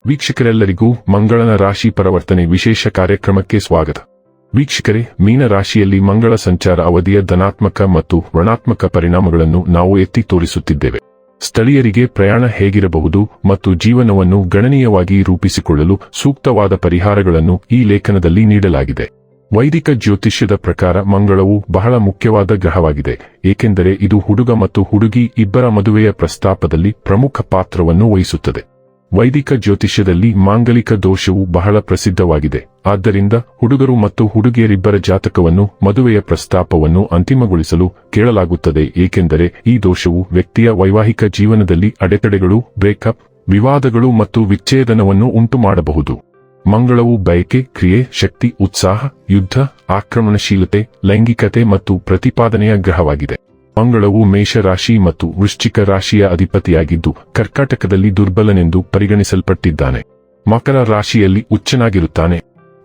ವೀಕ್ಷಕರೆಲ್ಲರಿಗೂ ಮಂಗಳನ ರಾಶಿ ಪರಿವರ್ತನೆ ವಿಶೇಷ ಕಾರ್ಯಕ್ರಮಕ್ಕೆ ಸ್ವಾಗತ. ವೀಕ್ಷಕರೇ, ಮೀನ ರಾಶಿಯಲ್ಲಿ ಮಂಗಳ ಸಂಚಾರ ಅವಧಿಯ ಧನಾತ್ಮಕ ಮತ್ತು ಋಣಾತ್ಮಕ ಪರಿಣಾಮಗಳನ್ನು ನಾವು ಎತ್ತಿ ತೋರಿಸುತ್ತಿದ್ದೇವೆ. ಸ್ಥಳೀಯರಿಗೆ ಪ್ರಯಾಣ ಹೇಗಿರಬಹುದು ಮತ್ತು ಜೀವನವನ್ನು ಗಣನೀಯವಾಗಿ ರೂಪಿಸಿಕೊಳ್ಳಲು ಸೂಕ್ತವಾದ ಪರಿಹಾರಗಳನ್ನು ಈ ಲೇಖನದಲ್ಲಿ ನೀಡಲಾಗಿದೆ. ವೈದಿಕ ಜ್ಯೋತಿಷ್ಯದ ಪ್ರಕಾರ ಮಂಗಳವು ಬಹಳ ಮುಖ್ಯವಾದ ಗ್ರಹವಾಗಿದೆ, ಏಕೆಂದರೆ ಇದು ಹುಡುಗ ಮತ್ತು ಹುಡುಗಿ ಇಬ್ಬರ ಮದುವೆಯ ಪ್ರಸ್ತಾಪದಲ್ಲಿ ಪ್ರಮುಖ ಪಾತ್ರವನ್ನು ವಹಿಸುತ್ತದೆ. ವೈದಿಕ ಜ್ಯೋತಿಷ್ಯದಲ್ಲಿ ಮಾಂಗಲಿಕ ದೋಷವು ಬಹಳ ಪ್ರಸಿದ್ಧವಾಗಿದೆ. ಆದ್ದರಿಂದ ಹುಡುಗರು ಮತ್ತು ಹುಡುಗಿಯರಿಬ್ಬರ ಜಾತಕವನ್ನು ಮದುವೆಯ ಪ್ರಸ್ತಾಪವನ್ನು ಅಂತಿಮಗೊಳಿಸಲು ಕೇಳಲಾಗುತ್ತದೆ, ಏಕೆಂದರೆ ಈ ದೋಷವು ವ್ಯಕ್ತಿಯ ವೈವಾಹಿಕ ಜೀವನದಲ್ಲಿ ಅಡೆತಡೆಗಳು, ಬ್ರೇಕಪ್, ವಿವಾದಗಳು ಮತ್ತು ವಿಚ್ಛೇದನವನ್ನು ಉಂಟುಮಾಡಬಹುದು. ಮಂಗಳವು ಬಯಕೆ, ಕ್ರಿಯೆ, ಶಕ್ತಿ, ಉತ್ಸಾಹ, ಯುದ್ಧ, ಆಕ್ರಮಣಶೀಲತೆ, ಲೈಂಗಿಕತೆ ಮತ್ತು ಪ್ರತಿಪಾದನೆಯ ಗ್ರಹವಾಗಿದೆ. ಮಂಗಳವು ಮೇಷ ರಾಶಿ ಮತ್ತು ವೃಶ್ಚಿಕ ರಾಶಿಯ ಅಧಿಪತಿಯಾಗಿದ್ದು ಕರ್ಕಾಟಕದಲ್ಲಿ ದುರ್ಬಲನೆಂದು ಪರಿಗಣಿಸಲ್ಪಟ್ಟಿದ್ದಾನೆ. ಮಕರ ರಾಶಿಯಲ್ಲಿ ಉಚ್ಚನಾಗಿರುತ್ತಾನೆ.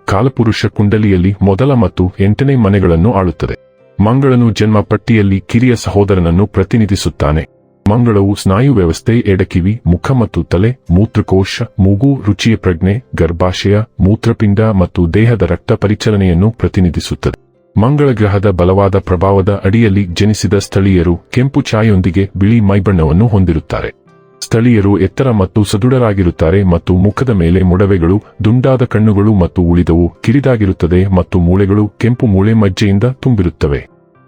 ಕಾಲಪುರುಷ ಕುಂಡಲಿಯಲ್ಲಿ ಮೊದಲ ಮತ್ತು 8ನೇ ಮನೆಗಳನ್ನು ಆಳುತ್ತದೆ. ಮಂಗಳನು ಜನ್ಮ ಪಟ್ಟಿಯಲ್ಲಿ ಕಿರಿಯ ಸಹೋದರನನ್ನು ಪ್ರತಿನಿಧಿಸುತ್ತಾನೆ. ಮಂಗಳವು ಸ್ನಾಯು ವ್ಯವಸ್ಥೆ, ಎಡಕಿವಿ, ಮುಖ ಮತ್ತು ತಲೆ, ಮೂತ್ರಕೋಶ, ಮೂಗು, ರುಚಿಯ ಪ್ರಜ್ಞೆ, ಗರ್ಭಾಶಯ, ಮೂತ್ರಪಿಂಡ ಮತ್ತು ದೇಹದ ರಕ್ತ ಪರಿಚಲನೆಯನ್ನು ಪ್ರತಿನಿಧಿಸುತ್ತದೆ. ಮಂಗಳ ಗ್ರಹದ ಬಲವಾದ ಪ್ರಭಾವದ ಅಡಿಯಲ್ಲಿ ಜನಿಸಿದ ಸ್ಥಳೀಯರು ಕೆಂಪು ಛಾಯೆಯೊಂದಿಗೆ ಬಿಳಿ ಮೈಬಣ್ಣವನ್ನು ಹೊಂದಿರುತ್ತಾರೆ. ಸ್ಥಳೀಯರು ಎತ್ತರ ಮತ್ತು ಸದೃಢರಾಗಿರುತ್ತಾರೆ ಮತ್ತು ಮುಖದ ಮೇಲೆ ಮೊಡವೆಗಳು, ದುಂಡಾದ ಕಣ್ಣುಗಳು ಮತ್ತು ಉಳಿದವು ಕಿರಿದಾಗಿರುತ್ತದೆ ಮತ್ತು ಮೂಳೆಗಳು ಕೆಂಪು ಮೂಳೆ ಮಜ್ಜೆಯಿಂದ ತುಂಬಿರುತ್ತವೆ.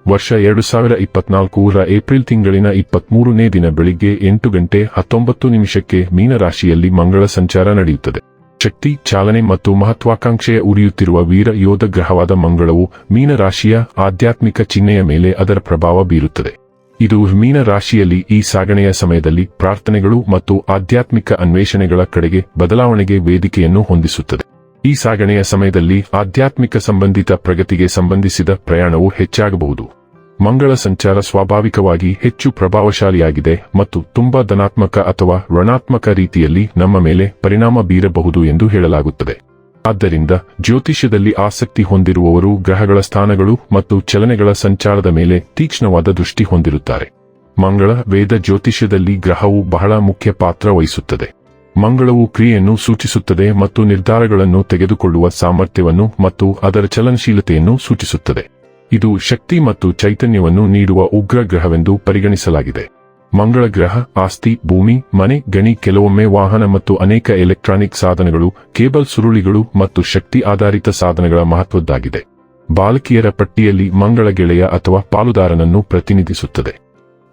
ವರ್ಷ 2024ರ ಏಪ್ರಿಲ್ ತಿಂಗಳಿನ 23ನೇ ದಿನ ಬೆಳಿಗ್ಗೆ 8:19 ಮೀನರಾಶಿಯಲ್ಲಿ ಮಂಗಳ ಸಂಚಾರ ನಡೆಯುತ್ತದೆ. ಶಕ್ತಿ, ಚಾಲನೆ ಮತ್ತು ಮಹತ್ವಾಕಾಂಕ್ಷೆಯ ಉರಿಯುತ್ತಿರುವ ವೀರ ಯೋಧ ಗ್ರಹವಾದ ಮಂಗಳವು ಮೀನರಾಶಿಯ ಆಧ್ಯಾತ್ಮಿಕ ಚಿಹ್ನೆಯ ಮೇಲೆ ಅದರ ಪ್ರಭಾವ ಬೀರುತ್ತದೆ. ಇದು ಮೀನರಾಶಿಯಲ್ಲಿ ಈ ಸಾಗಣೆಯ ಸಮಯದಲ್ಲಿ ಪ್ರಾರ್ಥನೆಗಳು ಮತ್ತು ಆಧ್ಯಾತ್ಮಿಕ ಅನ್ವೇಷಣೆಗಳ ಕಡೆಗೆ ಬದಲಾವಣೆಗೆ ವೇದಿಕೆಯನ್ನು ಹೊಂದಿಸುತ್ತದೆ. ಈ ಸಾಗಣೆಯ ಸಮಯದಲ್ಲಿ ಆಧ್ಯಾತ್ಮಿಕ ಸಂಬಂಧಿತ ಪ್ರಗತಿಗೆ ಸಂಬಂಧಿಸಿದ ಪ್ರಯಾಣವು ಹೆಚ್ಚಾಗಬಹುದು. ಮಂಗಳ ಸಂಚಾರ ಸ್ವಾಭಾವಿಕವಾಗಿ ಹೆಚ್ಚು ಪ್ರಭಾವಶಾಲಿಯಾಗಿದೆ ಮತ್ತು ತುಂಬಾ ಧನಾತ್ಮಕ ಅಥವಾ ಋಣಾತ್ಮಕ ರೀತಿಯಲ್ಲಿ ನಮ್ಮ ಮೇಲೆ ಪರಿಣಾಮ ಬೀರಬಹುದು ಎಂದು ಹೇಳಲಾಗುತ್ತದೆ. ಆದ್ದರಿಂದ ಜ್ಯೋತಿಷ್ಯದಲ್ಲಿ ಆಸಕ್ತಿ ಹೊಂದಿರುವವರು ಗ್ರಹಗಳ ಸ್ಥಾನಗಳು ಮತ್ತು ಚಲನೆಗಳ ಸಂಚಾರದ ಮೇಲೆ ತೀಕ್ಷ್ಣವಾದ ದೃಷ್ಟಿ ಹೊಂದಿರುತ್ತಾರೆ. ಮಂಗಳ ವೇದ ಜ್ಯೋತಿಷ್ಯದಲ್ಲಿ ಗ್ರಹವು ಬಹಳ ಮುಖ್ಯ ಪಾತ್ರ ವಹಿಸುತ್ತದೆ. ಮಂಗಳವು ಕ್ರಿಯೆಯನ್ನು ಸೂಚಿಸುತ್ತದೆ ಮತ್ತು ನಿರ್ಧಾರಗಳನ್ನು ತೆಗೆದುಕೊಳ್ಳುವ ಸಾಮರ್ಥ್ಯವನ್ನು ಮತ್ತು ಅದರ ಚಲನಶೀಲತೆಯನ್ನು ಸೂಚಿಸುತ್ತದೆ. ಇದು ಶಕ್ತಿ ಮತ್ತು ಚೈತನ್ಯವನ್ನು ನೀಡುವ ಉಗ್ರ ಗ್ರಹವೆಂದು ಪರಿಗಣಿಸಲಾಗಿದೆ. ಮಂಗಳ ಗ್ರಹ ಆಸ್ತಿ, ಭೂಮಿ, ಮನೆ, ಗಣಿ, ಕೆಲವೊಮ್ಮೆ ವಾಹನ ಮತ್ತು ಅನೇಕ ಎಲೆಕ್ಟ್ರಾನಿಕ್ ಸಾಧನಗಳು, ಕೇಬಲ್ ಸುರುಳಿಗಳು ಮತ್ತು ಶಕ್ತಿ ಆಧಾರಿತ ಸಾಧನಗಳ ಮಹತ್ವದ್ದಾಗಿದೆ. ಬಾಲಕಿಯರ ಪಟ್ಟಿಯಲ್ಲಿ ಮಂಗಳ ಗೆಳೆಯ ಅಥವಾ ಪಾಲುದಾರನನ್ನು ಪ್ರತಿನಿಧಿಸುತ್ತದೆ.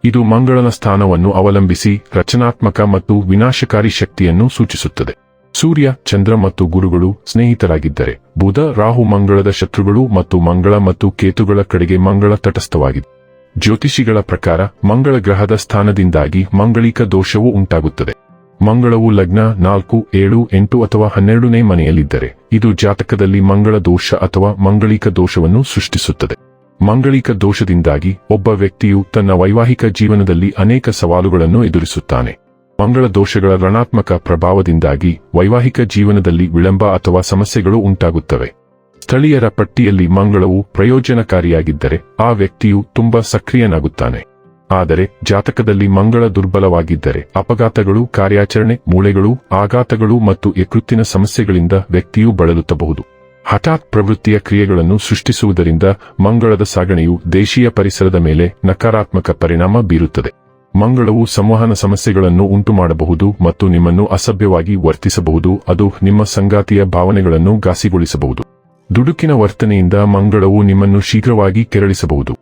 ಇದು ಮಂಗಳನ ಸ್ಥಾನವನ್ನು ಅವಲಂಬಿಸಿ ರಚನಾತ್ಮಕ ಮತ್ತು ವಿನಾಶಕಾರಿ ಶಕ್ತಿಯನ್ನು ಸೂಚಿಸುತ್ತದೆ. ಸೂರ್ಯ, ಚಂದ್ರ ಮತ್ತು ಗುರುಗಳು ಸ್ನೇಹಿತರಾಗಿದ್ದರೆ, ಬುಧ, ರಾಹು ಮಂಗಳದ ಶತ್ರುಗಳು ಮತ್ತು ಮಂಗಳ ಮತ್ತು ಕೇತುಗಳ ಕಡೆಗೆ ಮಂಗಳ ತಟಸ್ಥವಾಗಿದೆ. ಜ್ಯೋತಿಷಿಗಳ ಪ್ರಕಾರ ಮಂಗಳ ಗ್ರಹದ ಸ್ಥಾನದಿಂದಾಗಿ ಮಂಗಳಿಕ ದೋಷವು ಉಂಟಾಗುತ್ತದೆ. ಮಂಗಳವು ಲಗ್ನ 4, 7, 8 ಅಥವಾ 12ನೇ ಮನೆಯಲ್ಲಿದ್ದರೆ ಇದು ಜಾತಕದಲ್ಲಿ ಮಂಗಳ ದೋಷ ಅಥವಾ ಮಂಗಳಿಕ ದೋಷವನ್ನು ಸೃಷ್ಟಿಸುತ್ತದೆ. ಮಂಗಳಿಕ ದೋಷದಿಂದಾಗಿ ಒಬ್ಬ ವ್ಯಕ್ತಿಯು ತನ್ನ ವೈವಾಹಿಕ ಜೀವನದಲ್ಲಿ ಅನೇಕ ಸವಾಲುಗಳನ್ನು ಎದುರಿಸುತ್ತಾನೆ. ಮಂಗಳ ದೋಷಗಳ ಋಣಾತ್ಮಕ ಪ್ರಭಾವದಿಂದಾಗಿ ವೈವಾಹಿಕ ಜೀವನದಲ್ಲಿ ವಿಳಂಬ ಅಥವಾ ಸಮಸ್ಯೆಗಳು ಉಂಟಾಗುತ್ತವೆ. ಸ್ಥಳೀಯರ ಪಟ್ಟಿಯಲ್ಲಿ ಮಂಗಳವು ಪ್ರಯೋಜನಕಾರಿಯಾಗಿದ್ದರೆ ಆ ವ್ಯಕ್ತಿಯು ತುಂಬಾ ಸಕ್ರಿಯನಾಗುತ್ತಾನೆ. ಆದರೆ ಜಾತಕದಲ್ಲಿ ಮಂಗಳ ದುರ್ಬಲವಾಗಿದ್ದರೆ ಅಪಘಾತಗಳು, ಕಾರ್ಯಾಚರಣೆ, ಮೂಳೆಗಳು, ಆಘಾತಗಳು ಮತ್ತು ಯಕೃತ್ತಿನ ಸಮಸ್ಯೆಗಳಿಂದ ವ್ಯಕ್ತಿಯು ಬಳಲುತ್ತಬಹುದು. ಹಠಾತ್ ಪ್ರವೃತ್ತಿಯ ಕ್ರಿಯೆಗಳನ್ನು ಸೃಷ್ಟಿಸುವುದರಿಂದ ಮಂಗಳದ ಸಾಗಣೆಯು ದೇಶೀಯ ಪರಿಸರದ ಮೇಲೆ ನಕಾರಾತ್ಮಕ ಪರಿಣಾಮ ಬೀರುತ್ತದೆ. ಮಂಗಳವು ಸಂವಹನ ಸಮಸ್ಯೆಗಳನ್ನು ಉಂಟುಮಾಡಬಹುದು ಮತ್ತು ನಿಮ್ಮನ್ನು ಅಸಭ್ಯವಾಗಿ ವರ್ತಿಸಬಹುದು. ಅದು ನಿಮ್ಮ ಸಂಗಾತಿಯ ಭಾವನೆಗಳನ್ನು ಘಾಸಿಗೊಳಿಸಬಹುದು. ದುಡುಕಿನ ವರ್ತನೆಯಿಂದ ಮಂಗಳವು ನಿಮ್ಮನ್ನು ಶೀಘ್ರವಾಗಿ ಕೆರಳಿಸಬಹುದು.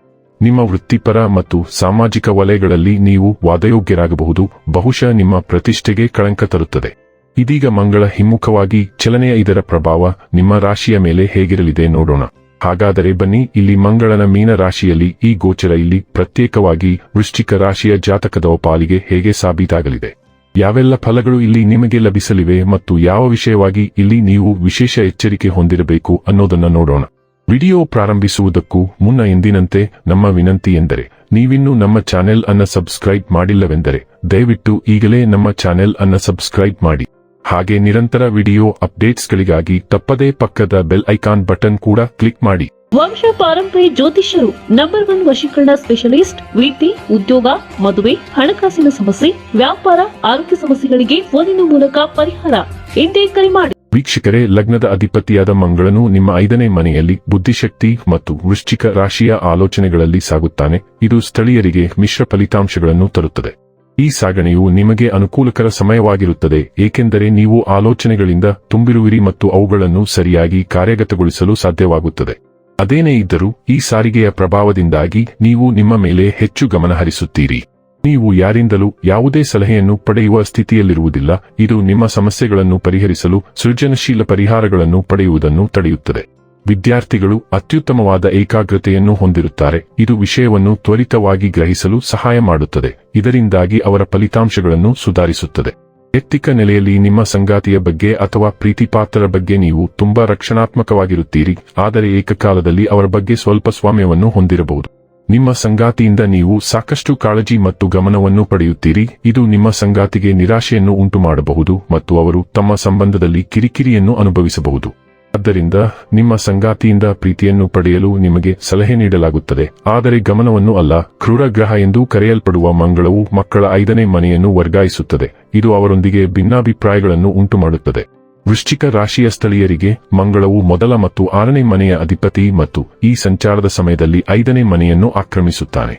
ನಿಮ್ಮ ವೃತ್ತಿಪರ ಮತ್ತು ಸಾಮಾಜಿಕ ವಲಯಗಳಲ್ಲಿ ನೀವು ವಾದಯೋಗ್ಯರಾಗಬಹುದು, ಬಹುಶಃ ನಿಮ್ಮ ಪ್ರತಿಷ್ಠೆಗೆ ಕಳಂಕ ತರುತ್ತದೆ. ಇದೀಗ ಮಂಗಳ ಹಿಮ್ಮುಖವಾಗಿ ಚಲನೆಯ ಇದರ ಪ್ರಭಾವ ನಿಮ್ಮ ರಾಶಿಯ ಮೇಲೆ ಹೇಗಿರಲಿದೆ ನೋಡೋಣ. ಹಾಗಾದರೆ ಬನ್ನಿ, ಇಲ್ಲಿ ಮಂಗಳನ ಮೀನ ರಾಶಿಯಲ್ಲಿ ಈ ಗೋಚರ ಇಲ್ಲಿ ಪ್ರತ್ಯೇಕವಾಗಿ ವೃಶ್ಚಿಕ ರಾಶಿಯ ಜಾತಕದ ಪಾಲಿಗೆ ಹೇಗೆ ಸಾಬೀತಾಗಲಿದೆ, ಯಾವೆಲ್ಲ ಫಲಗಳು ಇಲ್ಲಿ ನಿಮಗೆ ಲಭಿಸಲಿವೆ ಮತ್ತು ಯಾವ ವಿಷಯವಾಗಿ ಇಲ್ಲಿ ನೀವು ವಿಶೇಷ ಎಚ್ಚರಿಕೆ ಹೊಂದಿರಬೇಕು ಅನ್ನೋದನ್ನ ನೋಡೋಣ. ವಿಡಿಯೋ ಪ್ರಾರಂಭಿಸುವುದಕ್ಕೂ ಮುನ್ನ ಎಂದಿನಂತೆ ನಮ್ಮ ವಿನಂತಿ ಎಂದರೆ, ನೀವಿನ್ನೂ ನಮ್ಮ ಚಾನೆಲ್ ಅನ್ನ ಸಬ್ಸ್ಕ್ರೈಬ್ ಮಾಡಿಲ್ಲವೆಂದರೆ ದಯವಿಟ್ಟು ಈಗಲೇ ನಮ್ಮ ಚಾನೆಲ್ ಅನ್ನ ಸಬ್ಸ್ಕ್ರೈಬ್ ಮಾಡಿ. ಹಾಗೆ ನಿರಂತರ ವಿಡಿಯೋ ಅಪ್ಡೇಟ್ಸ್ಗಳಿಗಾಗಿ ತಪ್ಪದೇ ಪಕ್ಕದ ಬೆಲ್ ಐಕಾನ್ ಬಟನ್ ಕೂಡ ಕ್ಲಿಕ್ ಮಾಡಿ. ವಂಶ ಪಾರಂಪರ್ಯ ಜ್ಯೋತಿಷ್ಯರು ನಂಬರ್ 1 ವಶೀಕರಣ ಸ್ಪೆಷಲಿಸ್ಟ್. ವಿದ್ಯೆ, ಉದ್ಯೋಗ, ಮದುವೆ, ಹಣಕಾಸಿನ ಸಮಸ್ಯೆ, ವ್ಯಾಪಾರ, ಆರೋಗ್ಯ ಸಮಸ್ಯೆಗಳಿಗೆ ಫೋನಿನ ಮೂಲಕ ಪರಿಹಾರ. ಹಿಂದೆ ಕರೆ ಮಾಡಿ. ವೀಕ್ಷಕರೇ, ಲಗ್ನದ ಅಧಿಪತಿಯಾದ ಮಂಗಳನು ನಿಮ್ಮ 5ನೇ ಮನೆಯಲ್ಲಿ ಬುದ್ಧಿಶಕ್ತಿ ಮತ್ತು ವೃಶ್ಚಿಕ ರಾಶಿಯ ಆಲೋಚನೆಗಳಲ್ಲಿ ಸಾಗುತ್ತಾನೆ. ಇದು ಸ್ಥಳೀಯರಿಗೆ ಮಿಶ್ರ ಫಲಿತಾಂಶಗಳನ್ನು ತರುತ್ತದೆ. ಈ ಸಾಗಣೆಯು ನಿಮಗೆ ಅನುಕೂಲಕರ ಸಮಯವಾಗಿರುತ್ತದೆ, ಏಕೆಂದರೆ ನೀವು ಆಲೋಚನೆಗಳಿಂದ ತುಂಬಿರುವಿರಿ ಮತ್ತು ಅವುಗಳನ್ನು ಸರಿಯಾಗಿ ಕಾರ್ಯಗತಗೊಳಿಸಲು ಸಾಧ್ಯವಾಗುತ್ತದೆ. ಅದೇನೇ ಇದ್ದರೂ ಈ ಸಾರಿಗೆಯ ಪ್ರಭಾವದಿಂದಾಗಿ ನೀವು ನಿಮ್ಮ ಮೇಲೆ ಹೆಚ್ಚು ಗಮನ ಹರಿಸುತ್ತೀರಿ. ನೀವು ಯಾರಿಂದಲೂ ಯಾವುದೇ ಸಲಹೆಯನ್ನು ಪಡೆಯುವ ಸ್ಥಿತಿಯಲ್ಲಿರುವುದಿಲ್ಲ. ಇದು ನಿಮ್ಮ ಸಮಸ್ಯೆಗಳನ್ನು ಪರಿಹರಿಸಲು ಸೃಜನಶೀಲ ಪರಿಹಾರಗಳನ್ನು ಪಡೆಯುವುದನ್ನು ತಡೆಯುತ್ತದೆ. ವಿದ್ಯಾರ್ಥಿಗಳು ಅತ್ಯುತ್ತಮವಾದ ಏಕಾಗ್ರತೆಯನ್ನು ಹೊಂದಿರುತ್ತಾರೆ. ಇದು ವಿಷಯವನ್ನು ತ್ವರಿತವಾಗಿ ಗ್ರಹಿಸಲು ಸಹಾಯ ಮಾಡುತ್ತದೆ. ಇದರಿಂದಾಗಿ ಅವರ ಫಲಿತಾಂಶಗಳನ್ನು ಸುಧಾರಿಸುತ್ತದೆ. ವೈಯಕ್ತಿಕ ನೆಲೆಯಲ್ಲಿ ನಿಮ್ಮ ಸಂಗಾತಿಯ ಬಗ್ಗೆ ಅಥವಾ ಪ್ರೀತಿಪಾತ್ರರ ಬಗ್ಗೆ ನೀವು ತುಂಬಾ ರಕ್ಷಣಾತ್ಮಕವಾಗಿರುತ್ತೀರಿ, ಆದರೆ ಏಕಕಾಲದಲ್ಲಿ ಅವರ ಬಗ್ಗೆ ಸ್ವಲ್ಪ ಸ್ವಾಮ್ಯವನ್ನು ಹೊಂದಿರಬಹುದು. ನಿಮ್ಮ ಸಂಗಾತಿಯಿಂದ ನೀವು ಸಾಕಷ್ಟು ಕಾಳಜಿ ಮತ್ತು ಗಮನವನ್ನು ಪಡೆಯುತ್ತೀರಿ. ಇದು ನಿಮ್ಮ ಸಂಗಾತಿಗೆ ನಿರಾಶೆಯನ್ನು ಉಂಟುಮಾಡಬಹುದು ಮತ್ತು ಅವರು ತಮ್ಮ ಸಂಬಂಧದಲ್ಲಿ ಕಿರಿಕಿರಿಯನ್ನು ಅನುಭವಿಸಬಹುದು. ಆದ್ದರಿಂದ ನಿಮ್ಮ ಸಂಗಾತಿಯಿಂದ ಪ್ರೀತಿಯನ್ನು ಪಡೆಯಲು ನಿಮಗೆ ಸಲಹೆ ನೀಡಲಾಗುತ್ತದೆ, ಆದರೆ ಗಮನವನ್ನು ಅಲ್ಲ. ಕ್ರೂರ ಗ್ರಹ ಎಂದು ಕರೆಯಲ್ಪಡುವ ಮಂಗಳವು ಮಕ್ಕಳ 5ನೇ ಮನೆಯನ್ನು ವರ್ಗಾಯಿಸುತ್ತದೆ. ಇದು ಅವರೊಂದಿಗೆ ಭಿನ್ನಾಭಿಪ್ರಾಯಗಳನ್ನು ಉಂಟುಮಾಡುತ್ತದೆ. ವೃಶ್ಚಿಕ ರಾಶಿಯ ಸ್ಥಳೀಯರಿಗೆ ಮಂಗಳವು ಮೊದಲ ಮತ್ತು 6ನೇ ಮನೆಯ ಅಧಿಪತಿ ಮತ್ತು ಈ ಸಂಚಾರದ ಸಮಯದಲ್ಲಿ 5ನೇ ಮನೆಯನ್ನು ಆಕ್ರಮಿಸುತ್ತಾನೆ.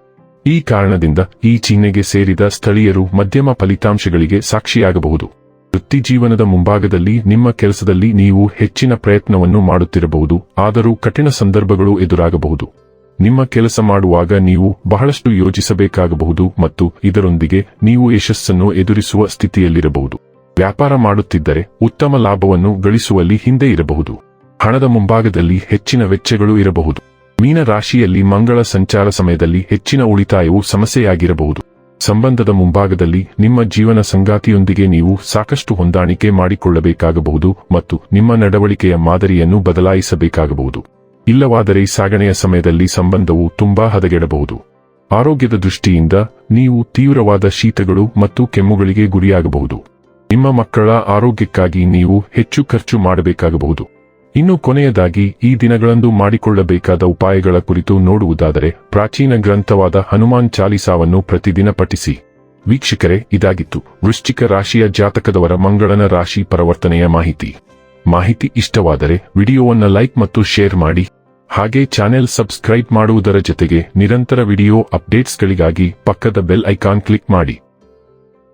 ಈ ಕಾರಣದಿಂದ ಈ ಚಿಹ್ನೆಗೆ ಸೇರಿದ ಸ್ಥಳೀಯರು ಮಧ್ಯಮ ಫಲಿತಾಂಶಗಳಿಗೆ ಸಾಕ್ಷಿಯಾಗಬಹುದು. ವೃತ್ತಿಜೀವನದ ಮುಂಭಾಗದಲ್ಲಿ ನಿಮ್ಮ ಕೆಲಸದಲ್ಲಿ ನೀವು ಹೆಚ್ಚಿನ ಪ್ರಯತ್ನವನ್ನು ಮಾಡುತ್ತಿರಬಹುದು, ಆದರೂ ಕಠಿಣ ಸಂದರ್ಭಗಳು ಎದುರಾಗಬಹುದು. ನಿಮ್ಮ ಕೆಲಸ ಮಾಡುವಾಗ ನೀವು ಬಹಳಷ್ಟು ಯೋಚಿಸಬೇಕಾಗಬಹುದು ಮತ್ತು ಇದರೊಂದಿಗೆ ನೀವು ಯಶಸ್ಸನ್ನು ಎದುರಿಸುವ ಸ್ಥಿತಿಯಲ್ಲಿರಬಹುದು. ವ್ಯಾಪಾರ ಮಾಡುತ್ತಿದ್ದರೆ ಉತ್ತಮ ಲಾಭವನ್ನು ಗಳಿಸುವಲ್ಲಿ ಹಿಂದೆ ಇರಬಹುದು. ಹಣದ ಮುಂಭಾಗದಲ್ಲಿ ಹೆಚ್ಚಿನ ವೆಚ್ಚಗಳು ಇರಬಹುದು. ಮೀನ ರಾಶಿಯಲ್ಲಿ ಮಂಗಳ ಸಂಚಾರ ಸಮಯದಲ್ಲಿ ಹೆಚ್ಚಿನ ಉಳಿತಾಯವು ಸಮಸ್ಯೆಯಾಗಿರಬಹುದು. ಸಂಬಂಧದ ಮುಂಭಾಗದಲ್ಲಿ ನಿಮ್ಮ ಜೀವನ ಸಂಗಾತಿಯೊಂದಿಗೆ ನೀವು ಸಾಕಷ್ಟು ಹೊಂದಾಣಿಕೆ ಮಾಡಿಕೊಳ್ಳಬೇಕಾಗಬಹುದು ಮತ್ತು ನಿಮ್ಮ ನಡವಳಿಕೆಯ ಮಾದರಿಯನ್ನು ಬದಲಾಯಿಸಬೇಕಾಗಬಹುದು. ಇಲ್ಲವಾದರೆ ಸಾಗಣೆಯ ಸಮಯದಲ್ಲಿ ಸಂಬಂಧವು ತುಂಬಾ ಹದಗೆಡಬಹುದು. ಆರೋಗ್ಯದ ದೃಷ್ಟಿಯಿಂದ ನೀವು ತೀವ್ರವಾದ ಶೀತಗಳು ಮತ್ತು ಕೆಮ್ಮುಗಳಿಗೆ ಗುರಿಯಾಗಬಹುದು. ನಿಮ್ಮ ಮಕ್ಕಳ ಆರೋಗ್ಯಕ್ಕಾಗಿ ನೀವು ಹೆಚ್ಚು ಖರ್ಚು ಮಾಡಬೇಕಾಗಬಹುದು. ಇನ್ನು ಕೊನೆಯದಾಗಿ ಈ ದಿನಗಳಂದು ಮಾಡಿಕೊಳ್ಳಬೇಕಾದ ಉಪಾಯಗಳ ಕುರಿತು ನೋಡುವುದಾದರೆ, ಪ್ರಾಚೀನ ಗ್ರಂಥವಾದ ಹನುಮಾನ್ ಚಾಲಿಸಾವನ್ನು ಪ್ರತಿದಿನ ಪಠಿಸಿ. ವೀಕ್ಷಕರೇ, ಇದಾಗಿತ್ತು ವೃಶ್ಚಿಕ ರಾಶಿಯ ಜಾತಕದವರ ಮಂಗಳನ ರಾಶಿ ಪರಿವರ್ತನೆಯ ಮಾಹಿತಿ ಇಷ್ಟವಾದರೆ ವಿಡಿಯೋವನ್ನು ಲೈಕ್ ಮತ್ತು ಶೇರ್ ಮಾಡಿ. ಹಾಗೆ ಚಾನೆಲ್ ಸಬ್ಸ್ಕ್ರೈಬ್ ಮಾಡುವುದರ ಜೊತೆಗೆ ನಿರಂತರ ವಿಡಿಯೋ ಅಪ್ಡೇಟ್ಸ್ಗಳಿಗಾಗಿ ಪಕ್ಕದ ಬೆಲ್ ಐಕಾನ್ ಕ್ಲಿಕ್ ಮಾಡಿ.